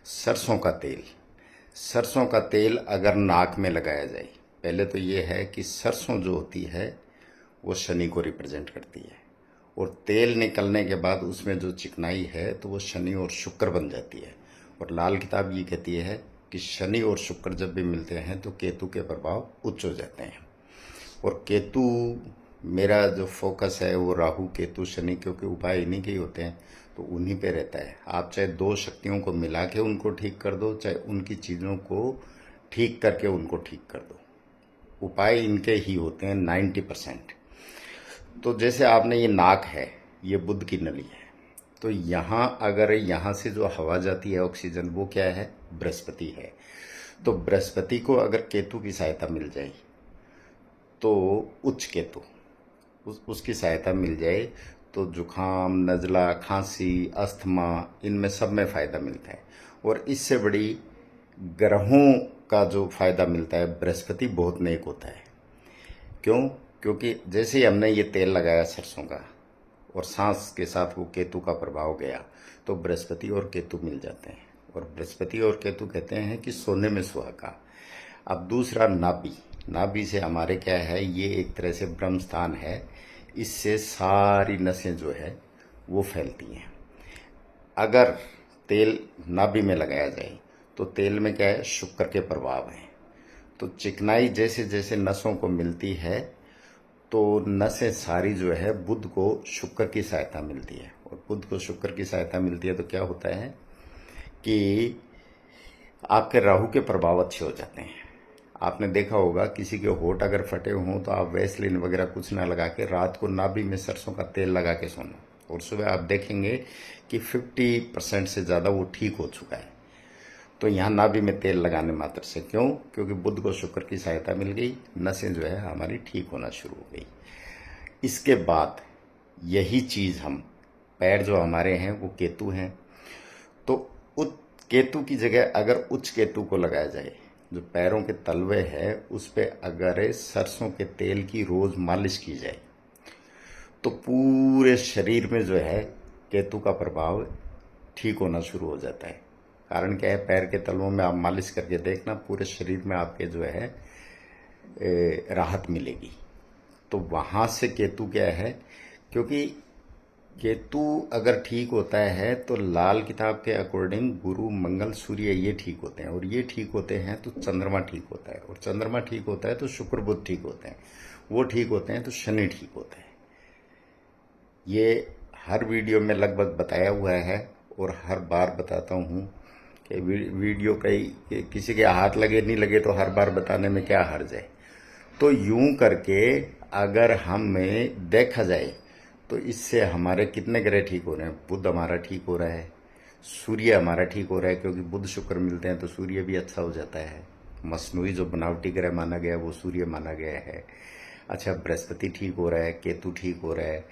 सरसों का तेल। सरसों का तेल अगर नाक में लगाया जाए, पहले तो ये है कि सरसों जो होती है वो शनि को रिप्रेजेंट करती है, और तेल निकलने के बाद उसमें जो चिकनाई है तो वो शनि और शुक्र बन जाती है। और लाल किताब ये कहती है कि शनि और शुक्र जब भी मिलते हैं तो केतु के प्रभाव उच्च हो जाते हैं। और केतु, मेरा जो फोकस है वो राहु केतु शनि, क्योंकि उपाय इन्हीं के ही होते हैं, तो उन्हीं पे रहता है। आप चाहे दो शक्तियों को मिला के उनको ठीक कर दो, चाहे उनकी चीज़ों को ठीक करके उनको ठीक कर दो, उपाय इनके ही होते हैं 90%। तो जैसे आपने ये नाक है, ये बुध की नली है, तो यहाँ अगर यहाँ से जो हवा जाती है ऑक्सीजन, वो क्या है? बृहस्पति है। तो बृहस्पति को अगर केतु की सहायता मिल जाए, तो उच्च केतु उसकी सहायता मिल जाए, तो जुखाम, नज़ला, खांसी, अस्थमा, इनमें सब में फ़ायदा मिलता है। और इससे बड़ी ग्रहों का जो फ़ायदा मिलता है, बृहस्पति बहुत नेक होता है। क्यों? क्योंकि जैसे ही हमने ये तेल लगाया सरसों का, और सांस के साथ वो केतु का प्रभाव गया, तो बृहस्पति और केतु मिल जाते हैं। और बृहस्पति और केतु कहते हैं कि सोने में सुहागा। अब दूसरा, नाभि। नाभि से हमारे क्या है, ये एक तरह से ब्रह्म स्थान है, इससे सारी नसें जो है वो फैलती हैं। अगर तेल नाभि में लगाया जाए तो तेल में क्या है, शुक्र के प्रभाव हैं। तो चिकनाई जैसे जैसे नसों को मिलती है, तो नसें सारी जो है बुध को शुक्र की सहायता मिलती है। और बुध को शुक्र की सहायता मिलती है तो क्या होता है कि आपके राहु के प्रभाव अच्छे हो जाते हैं। आपने देखा होगा किसी के होठ अगर फटे हों तो आप वैसलीन वगैरह कुछ ना लगा के रात को नाभि में सरसों का तेल लगा के सोना, और सुबह आप देखेंगे कि 50% से ज़्यादा वो ठीक हो चुका है। तो यहाँ नाभि में तेल लगाने मात्र से, क्यों? क्योंकि बुध को शुक्र की सहायता मिल गई, नसें जो है हमारी ठीक होना शुरू हो गई। इसके बाद यही चीज़ हम, पैर जो हमारे हैं वो केतु हैं, तो उच्च केतु की जगह अगर उच्च केतु को लगाया जाए, जो पैरों के तलवे है उस पे अगर सरसों के तेल की रोज़ मालिश की जाए, तो पूरे शरीर में जो है केतु का प्रभाव ठीक होना शुरू हो जाता है। कारण क्या है, पैर के तलवों में आप मालिश करके देखना, पूरे शरीर में आपके जो है राहत मिलेगी। तो वहाँ से केतु क्या है, क्योंकि केतु अगर ठीक होता है तो लाल किताब के अकॉर्डिंग गुरु, मंगल, सूर्य ये ठीक होते हैं, और ये ठीक होते हैं तो चंद्रमा ठीक होता है, और चंद्रमा ठीक होता है तो शुक्र बुध ठीक होते हैं, वो ठीक होते हैं तो शनि ठीक होता है। ये हर वीडियो में लगभग बताया हुआ है, और हर बार बताता हूँ कि वीडियो कई किसी के हाथ लगे नहीं लगे तो हर बार बताने में क्या हर्ज है। तो यूं करके अगर हमें देखा जाए तो इससे हमारे कितने ग्रह ठीक हो रहे हैं। बुध हमारा ठीक हो रहा है, सूर्य हमारा ठीक हो रहा है, क्योंकि बुध शुक्र मिलते हैं तो सूर्य भी अच्छा हो जाता है। मसनूई जो बनावटी ग्रह माना गया वो सूर्य माना गया है। अच्छा, बृहस्पति ठीक हो रहा है, केतु ठीक हो रहा है।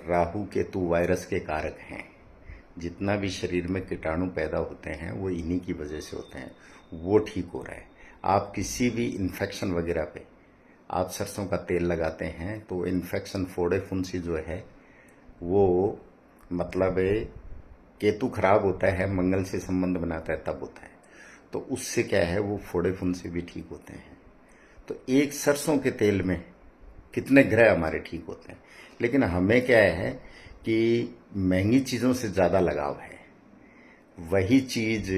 राहु केतु वायरस के कारक हैं। जितना भी शरीर में कीटाणु पैदा होते हैं वो इन्हीं की वजह से होते हैं, वो ठीक हो रहा है। आप किसी भी इन्फेक्शन वगैरह पे आप सरसों का तेल लगाते हैं तो इन्फेक्शन, फोड़े फुंसी जो है वो, मतलब केतु खराब होता है, मंगल से संबंध बनाता है तब होता है, तो उससे क्या है वो फोड़े फुंसी भी ठीक होते हैं। तो एक सरसों के तेल में कितने ग्रह हमारे ठीक होते हैं। लेकिन हमें क्या है कि महंगी चीज़ों से ज़्यादा लगाव है। वही चीज़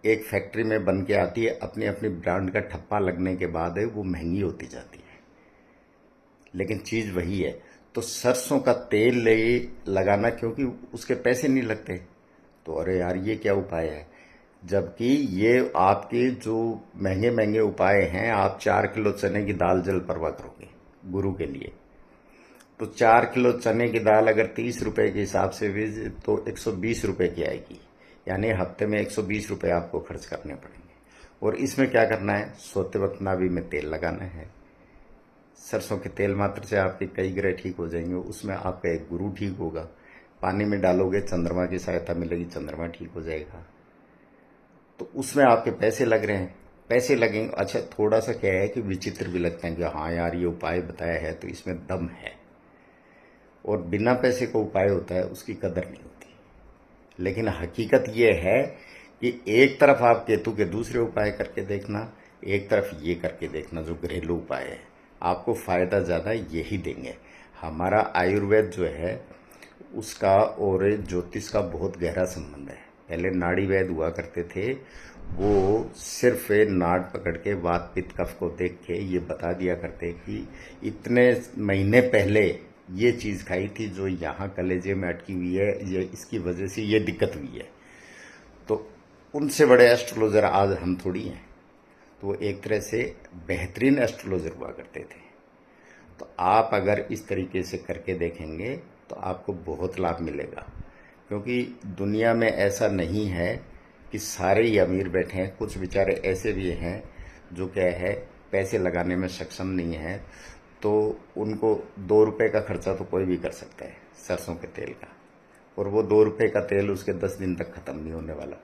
एक फैक्ट्री में बन के आती है, अपनी अपनी ब्रांड का ठप्पा लगने के बाद वो महंगी होती जाती है, लेकिन चीज़ वही है। तो सरसों का तेल लगाना, क्योंकि उसके पैसे नहीं लगते, तो अरे यार ये क्या उपाय है। जबकि ये आपके जो महंगे महंगे उपाय हैं, आप 4 किलो चने की दाल जल परवा करोगे गुरु के लिए, तो 4 किलो चने की दाल अगर 30 रुपए के हिसाब से भी तो 120 रुपए की आएगी, यानी हफ्ते में 120 रुपए आपको खर्च करने पड़ेंगे। और इसमें क्या करना है, सोते वक्त नाभि में तेल लगाना है। सरसों के तेल मात्र से आपके कई ग्रह ठीक हो जाएंगे, उसमें आपका एक गुरु ठीक होगा। पानी में डालोगे, चंद्रमा की सहायता मिलेगी, चंद्रमा ठीक हो जाएगा। तो उसमें आपके पैसे लग रहे हैं, पैसे लगेंगे। अच्छा, थोड़ा सा क्या है कि विचित्र भी लगता है कि हाँ यार ये उपाय बताया है तो इसमें दम है, और बिना पैसे का उपाय होता है उसकी कदर नहीं होती। लेकिन हकीकत ये है कि एक तरफ आप केतु के दूसरे उपाय करके देखना, एक तरफ ये करके देखना जो घरेलू उपाय है, आपको फ़ायदा ज़्यादा यही देंगे। हमारा आयुर्वेद जो है उसका और ज्योतिष का बहुत गहरा संबंध है। पहले नाड़ी वैद्य हुआ करते थे, वो सिर्फ नाड़ पकड़ के वात पित्त कफ को देख के ये बता दिया करते कि इतने महीने पहले ये चीज़ खाई थी जो यहाँ कलेजे में अटकी हुई है, ये इसकी वजह से ये दिक्कत हुई है। तो उनसे बड़े एस्ट्रोलॉजर आज हम थोड़ी हैं। तो वो एक तरह से बेहतरीन एस्ट्रोलॉजर हुआ करते थे। तो आप अगर इस तरीके से करके देखेंगे तो आपको बहुत लाभ मिलेगा, क्योंकि दुनिया में ऐसा नहीं है कि सारे ही अमीर बैठे हैं। कुछ बेचारे ऐसे भी हैं जो क्या है पैसे लगाने में सक्षम नहीं है, तो उनको 2 रुपए का खर्चा तो कोई भी कर सकता है सरसों के तेल का, और वो 2 रुपए का तेल उसके 10 दिन तक ख़त्म नहीं होने वाला,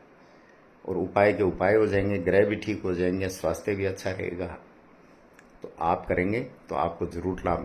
और उपाय के उपाय हो जाएंगे, ग्रह भी ठीक हो जाएंगे, स्वास्थ्य भी अच्छा रहेगा। तो आप करेंगे तो आपको ज़रूर लाभ